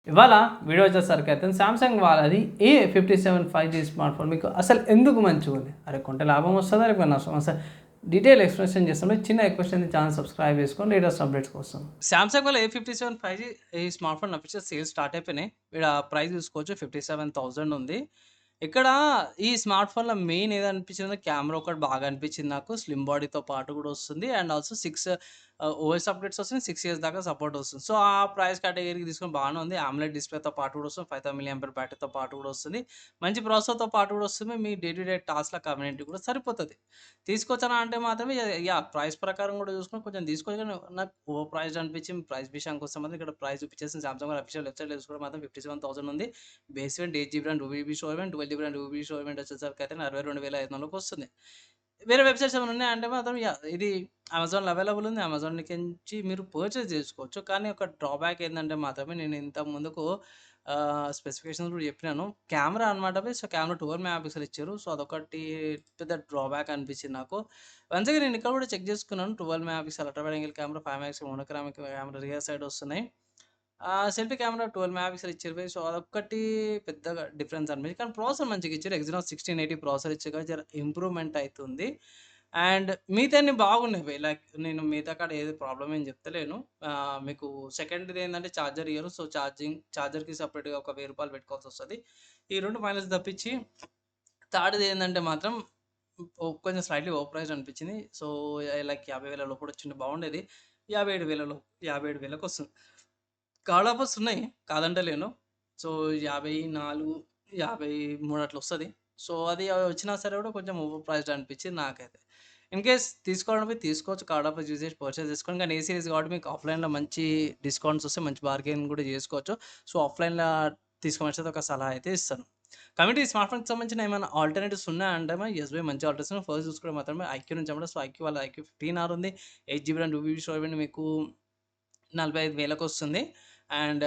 ఇవాళ వీడియో వచ్చేసరికి అయితే సామ్సంగ్ వాళ్ళది A57 5G స్మార్ట్ ఫోన్ మీకు అసలు ఎందుకు మంచిగా ఉంది? అరే కొంటే లాభం వస్తుందా లేకపోతే నష్టం వస్తుందా? డీటెయిల్ ఎక్స్ప్లెనేషన్ చేస్తాను. చిన్న రిక్వెస్ట్ ఉంది, ఛానల్ సబ్స్క్రైబ్ చేసుకోండి లేటెస్ట్ అప్డేట్స్ కోసం. సామ్సంగ్ వాళ్ళ A57 5G ఈ smart phone official sales start అయిపోయినాయి. ఇక్కడ ప్రైస్ చూసుకోవచ్చు 57,000 ఉంది. ఇక్కడ ఈ స్మార్ట్ ఫోన్‌లో మెయిన్ ఏదనిపించిందంటే కెమెరా ఒకటి బాగా అనిపించింది నాకు. స్లిమ్ బాడీతో పాటు కూడా వస్తుంది. అండ్ ఆల్సో 6 ఓఎస్ అప్డేట్స్ వస్తున్నాయి. 6 ఇయర్స్ దాకా సపోర్ట్ వస్తుంది. సో, ఆ ప్రైస్ కేటగరీకి తీసుకొని బాగానే ఉంది. AMOLED డిస్‌ప్లేతో పాటు కూడా వస్తుంది. 5000 మిల్లీ బ్యాటరీతో పాటు కూడా వస్తుంది. మంచి ప్రాసెసర్‌తో పాటు కూడా వస్తుంది. మీ డే టు డే టాస్క్‌ల కమ్యూనిటీ కూడా సరిపోతది. తీసుకొచ్చానా అంటే మాత్రమే యాహ్! ప్రైస్ ప్రకారం కూడా చూసుకొని కొంచెం తీసుకోవచ్చు. కానీ నాకు ఓవర్ ప్రైస్డ్ అనిపించింది. ప్రైస్ విషయానికి వస్తే మాత్రం ఇక్కడ ప్రైస్ చూపించేసింది సామ్సంగ్ వాళ్ళ అఫీషియల్ వెబ్‌సైట్‌లో చూసుకుంటే మాత్రం 57,000 ఉంది. Base variant 8 GB RAM, 2 GB storage variant, 12 GB RAM, 2 GB storage variant వచ్చేసరికి అయితే 62,500కి వస్తుంది. వేరే వెబ్‌సైట్స్ ఏమైనా ఉన్నాయంటే మాత్రం యాహ్! ఇది అమెజాన్‌లో అవైలబుల్ ఉంది. అమెజాన్ నుంచి మీరు పర్చేస్ చేసుకోవచ్చు. కానీ ఒక డ్రాబ్యాక్ ఏందంటే మాత్రమే నేను ఇంతకు ముందుకు స్పెసిఫికేషన్స్ కూడా చెప్పినాను. కెమెరా అనమాట సో, కెమెరా 12 మెగా పిక్సెల్ ఇచ్చారు. సో, అదొకటి పెద్ద డ్రాబ్యాక్ అనిపించింది నాకు. వన్స్ అగైన్ నేను ఇక్కడ కూడా చెక్ చేసుకున్నాను. 12 mega pixel ultra wide angle camera, 5 mega pixel monochromic camera rear side వస్తున్నాయి. సెల్ఫీ కెమెరా 12 మెగా పిక్సెల్ ఇచ్చారు. సో, అదొక్కటి పెద్దగా డిఫరెన్స్ అనిపించింది. కానీ ప్రాసెసర్ మంచిగా ఇచ్చారు. ఎగ్జినోస్ 1680 ప్రాసెసర్ ఇచ్చారు కదా! జర ఇంప్రూవ్‌మెంట్ అయితుంది. అండ్ మిగతాయన్ని బాగున్నాయి లైక్ నేను మిగతా కాడ ఏది ప్రాబ్లమ్ ఏం చెప్తలేను. మీకు సెకండ్‌ది ఏందంటే చార్జర్ ఇయ్యరు. సో, చార్జర్‌కి సెపరేట్‌గా ఒక రూ. 1000 పెట్టుకోవాల్సొస్తది. ఈ 2 మైనస్ తప్పించి థర్డ్‌ది ఏందంటే మాత్రం కొంచెం స్లైట్‌లీ ఓవర్ ప్రైస్డ్ అనిపించింది. సో, లైక్ 50,000 లోపల వచ్చింటే బాగుండేది. 57,000 వస్తుంది. కార్డ్ ఆఫర్స్ ఉన్నాయి. కాదంటలేను. సో, 54, 53 అట్లా వస్తది. సో, అది వచ్చినా సరే కూడా కొంచెం ఓవర్ ప్రైస్డ్ అనిపించింది నాకైతే. ఇన్‌కేస్ తీసుకోవాలనుకుంటే తీసుకోవచ్చు. కార్డ్ ఆఫర్స్ యూజ్ చేసి పర్చేస్ చేసుకోండి. కానీ ఏ సీరీస్ కాబట్టి మీకు ఆఫ్‌లైన్‌లో మంచి డిస్కౌంట్స్ వస్తాయి. మంచి బార్గెయిన్ కూడా చేసుకోవచ్చు. సో, ఆఫ్‌లైన్‌లో తీసుకోమనేసి ఒక సలహా అయితే ఇస్తాను. కాబట్టి ఈ స్మార్ట్ ఫోన్‌కి సంబంధించిన ఏమైనా ఆల్టర్‌నేటివ్స్ ఉన్నాయంటే యెస్ బై మంచి ఆల్టర్నేటివ్స్ ఉన్నాయి. ఫస్ట్ చూసుకుంటే మాత్రమే ఐక్యూ నుంచి అన్నమాట. సో, ఐక్యూ వాళ్ళ ఐక్యూ 15R ఉంది. 8 జీబీ ర్యామ్, 2 జీబీ స్టోరేజ్ మీకు 45,000కి వస్తుంది. అండ్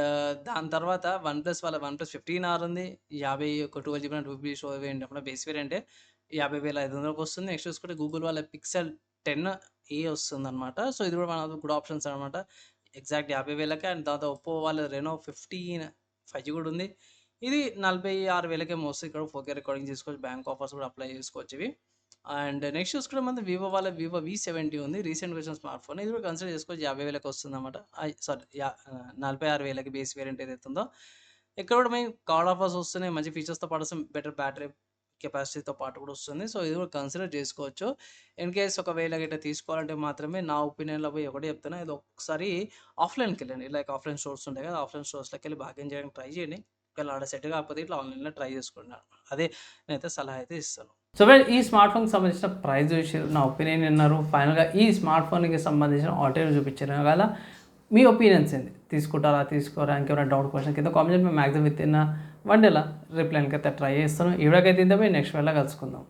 దాని తర్వాత వన్‌ప్లస్ వాళ్ళ వన్‌ప్లస్ 15R ఉంది. 12 GB RAM, 2 GB storage variant base వేరియంటే 50,500కి వస్తుంది. నెక్స్ట్ చూసుకుంటే గూగుల్ వాళ్ళ పిక్సెల్ 10 వస్తుందన్నమాట. సో, ఇది కూడా one of the good options అనమాట. ఎగ్జాక్ట్ 50,000కే. అండ్ తర్వాత ఒప్పో వాళ్ళ రెనో 15 5G కూడా ఉంది. ఇది 46,000కేమో వస్తది. ఇక్కడ 4K రికార్డింగ్ చేసుకోవచ్చు. బ్యాంక్ ఆఫర్స్ కూడా అప్లై చేసుకోవచ్చు ఇవి. అండ్ నెక్స్ట్ చూసుకుంటే మనం వివో వాళ్ళ వివో V70 ఉంది. రీసెంట్‌గా వచ్చిన స్మార్ట్ ఫోన్. ఇది కూడా కన్సిడర్ చేసుకోవచ్చు. 50,000కి వస్తుందన్నమాట. 46,000కి బేస్ వేరియంట్ ఏదైతే ఉందో. ఇక్కడ కూడా మీకు కార్డ్ ఆఫర్స్ వస్తున్నాయి. మంచి ఫీచర్స్‌తో పాటు బెటర్ బ్యాటరీ కెపాసిటీతో పాటు కూడా వస్తుంది. సో, ఇది కూడా కన్సిడర్ చేసుకోవచ్చు. ఇన్‌కేస్ ఒకవేళ గిట్ల తీసుకోవాలంటే మాత్రమే నా ఒపీనియన్‌లో పోయి ఒకటే చెప్తున్నా. ఇది ఒకసారి ఆఫ్‌లైన్‌కెళ్ళండి. లైక్ ఆఫ్‌లైన్ స్టోర్స్ ఉంటాయి కదా! ఆఫ్‌లైన్ స్టోర్స్‌లోకెళ్ళి బార్గెయిన్ చేయడానికి ట్రై చేయండి. ఒకవేళ ఆడ సెట్ కాకపోతే ఇట్లా ఆన్‌లైన్‌లో ట్రై చేసుకోండి. అదే నేనైతే సలహా అయితే ఇస్తాను. సో, ఈ స్మార్ట్ ఫోన్‌కి సంబంధించిన ప్రైస్ చూసిర్రు. నా ఒపీనియన్ విన్నారు. ఫైనల్‌గా ఈ స్మార్ట్ ఫోన్‌కి సంబంధించిన ఆల్టర్‌నేటివ్ చూపించాను కదా! మీ ఒపీనియన్స్ ఏంది? తీసుకుంటారా? తీసుకోరా? ఇంకేమైనా డౌట్ క్వెషన్ కింద కామెంట్ చేయండి. మేము మాక్సిమం వితిన్ 1 డేలో రిప్లైకి అయితే ట్రై చేస్తాను. ఈ వీడియోకైతే ఇంతే. నెక్స్ట్ వీడియోలో కలుసుకుందాం.